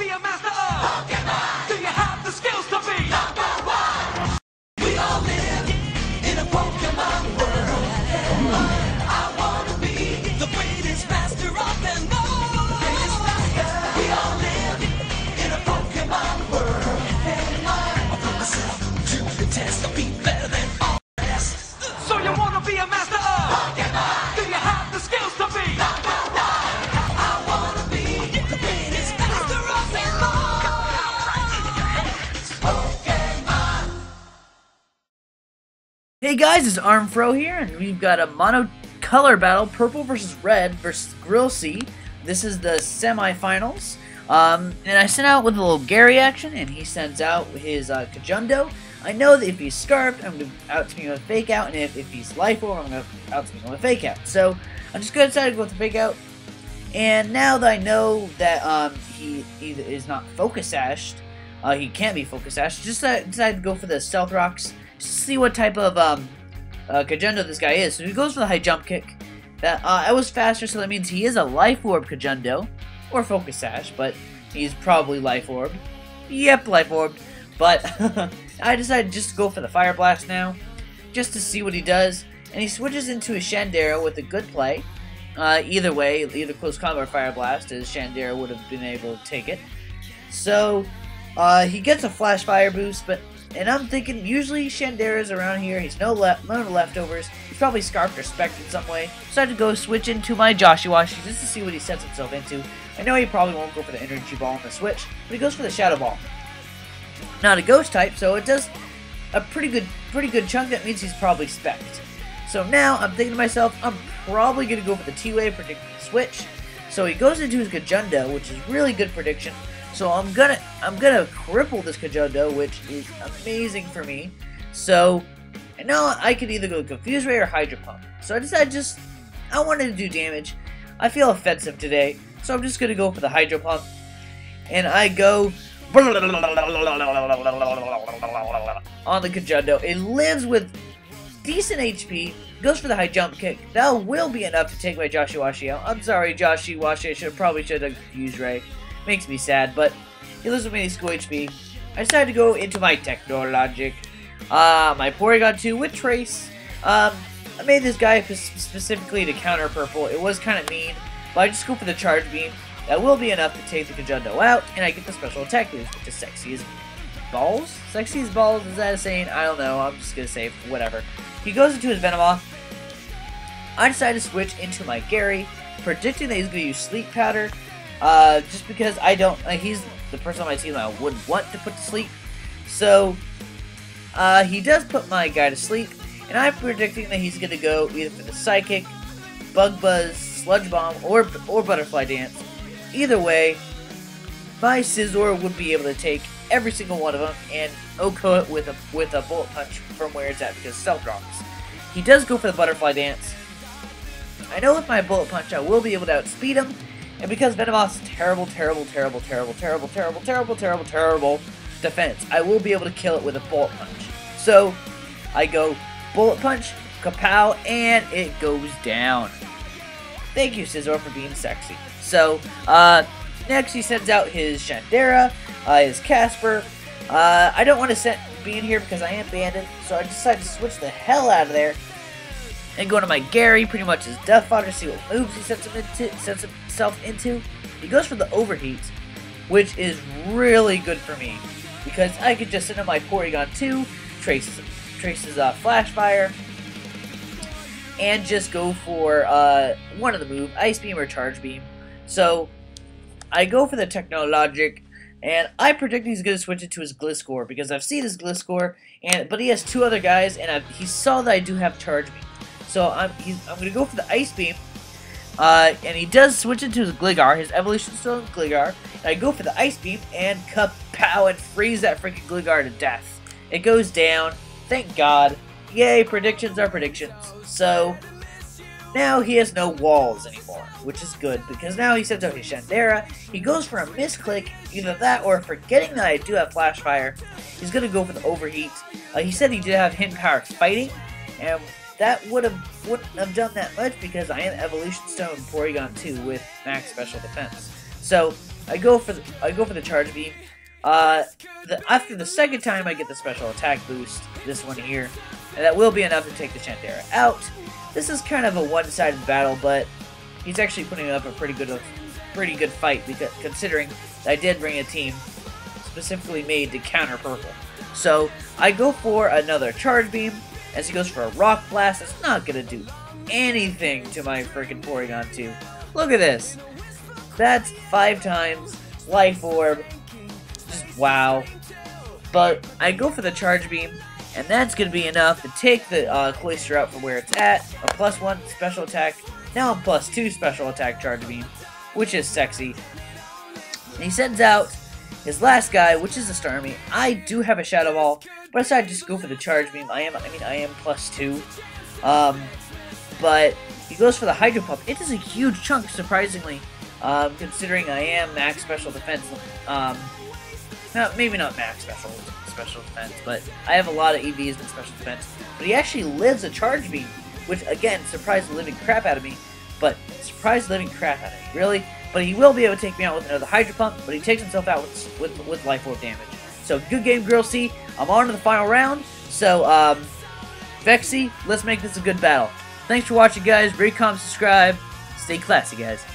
be a master of? Do you have the skills to be #1? We all live in a Pokemon world. I wanna be the greatest master of them all. We all live in a Pokemon world. I put myself to the test. I'll be better than all the rest. So you wanna be a master of? Do you have the skills to be #1? I wanna be the greatest master of them all. Pokemon. Hey guys, it's Armedfro here, and we've got a monocolor battle, purple versus red versus Grillsea. This is the semifinals. And I sent out with a little Gary action, and he sends out his Kajundo. I know that if he's Scarfed, I'm going to outspeed him with a Fake Out, and if he's Life Orb, I'm going to outspeed him with a Fake Out. So I'm just going to decide to go with the Fake Out. And now that I know that he is not Focus Sashed, he can't be Focus Sashed, just decided to go for the Stealth Rocks, just to see what type of Kajundo this guy is. So he goes for the High Jump Kick. I was faster, so that means he is a Life Orb Kajundo, or Focus Sash, but he's probably Life Orb. Yep, Life Orb. But I decided just to go for the Fire Blast now, just to see what he does. And he switches into a Shandera with a good play. Either way, either Close Combat or Fire Blast, as Shandera would have been able to take it. So he gets a Flash Fire boost, and I'm thinking usually Shandera's around here. He's none of the leftovers. He's probably Scarfed or Spec'd in some way. So I had to go switch into my Joshiwashi just to see what he sets himself into. I know he probably won't go for the Energy Ball on the switch, but he goes for the Shadow Ball. Not a Ghost type, so it does a pretty good chunk. That means he's probably Spec'd. So now I'm thinking to myself, I'm probably gonna go for the T-Wave, predicting the switch. So he goes into his Kajundo, which is really good prediction. So I'm gonna cripple this Kajundo, which is amazing for me. So and now I could either go Confuse Ray or Hydro Pump. So I decided I wanted to do damage. I feel offensive today, so I'm just gonna go for the Hydro Pump. And I go on the Kajundo. It lives with decent HP, goes for the High Jump Kick. That will be enough to take my Joshiwashi out. I'm sorry, Joshiwashi, I probably should have Confuse Ray. Makes me sad, but he lives with me, school HP. I decided to go into my Technologic. My Porygon 2 with Trace. I made this guy specifically to counter purple. It was kind of mean, but I just go for the Charge Beam. That will be enough to take the Kajundo out, and I get the special attack boost, which is Sexy as Balls? Sexy as Balls, is that a saying? I don't know, I'm just gonna say whatever. He goes into his Venomoth. I decided to switch into my Gary, predicting that he's gonna use Sleep Powder. Just because I don't, he's the person on my team that I wouldn't want to put to sleep. So, he does put my guy to sleep, and I'm predicting that he's gonna go either for the Psychic, Bug Buzz, Sludge Bomb, or Butterfly Dance. Either way, my Scizor would be able to take every single one of them and OHKO it with a Bullet Punch from where it's at because Stealth Rocks. He does go for the Butterfly Dance. I know with my Bullet Punch I will be able to outspeed him. And because Venomoth's terrible defense, I will be able to kill it with a Bullet Punch. So, I go Bullet Punch, Kapow, and it goes down. Thank you, Scizor, for being sexy. So, next he sends out his Shandera, his Casper. I don't want to be in here because I am banded, so I decided to switch the hell out of there. And go to my Gary, pretty much his Death Fodder, see what moves he sets himself into. He goes for the Overheat, which is really good for me, because I could just send in my Porygon 2, traces Flash Fire, and just go for one of the move, Ice Beam or Charge Beam. So, I go for the Technologic, and I predict he's going to switch it to his Gliscor, because I've seen his Gliscor, but he has two other guys, and he saw that I do have Charge Beam. So I'm going to go for the Ice Beam, and he does switch into his Gligar, his Evolution Stone Gligar, and I go for the Ice Beam, and kapow, and freeze that freaking Gligar to death. It goes down, thank God. Yay, predictions are predictions. So, now he has no walls anymore, which is good, because now he sends out his Shandera. He goes for a Misclick, either that or forgetting that I do have Flash Fire. He's going to go for the Overheat. He said he did have Hidden Power Fighting, and that wouldn't have done that much because I am Evolution Stone Porygon 2 with max special defense. So I go for the charge beam. After the second time, I get the special attack boost. This one here, and that will be enough to take the Chantera out. This is kind of a one-sided battle, but he's actually putting up a pretty good fight, because considering I did bring a team specifically made to counter purple. So I go for another charge beam as he goes for a rock blast. It's not gonna do anything to my freaking Porygon 2. Look at this. That's 5 times life orb. Just wow. But I go for the charge beam, and that's gonna be enough to take the Cloyster out from where it's at. A +1 special attack. Now a +2 special attack charge beam, which is sexy. And he sends out his last guy, which is a Starmie. I do have a Shadow Ball, but I decided to just go for the charge beam. I am +2. But he goes for the Hydro Pump. It is a huge chunk, surprisingly, considering I am max special defense. Maybe not max special defense, but I have a lot of EVs in special defense. But he actually lives a charge beam, which again surprised the living crap out of me. Really? But he will be able to take me out with another Hydro Pump, but he takes himself out with Life Orb damage. So, good game, Grillsea. I'm on to the final round. So, Vexy, let's make this a good battle. Thanks for watching, guys. Rate, comment, subscribe. Stay classy, guys.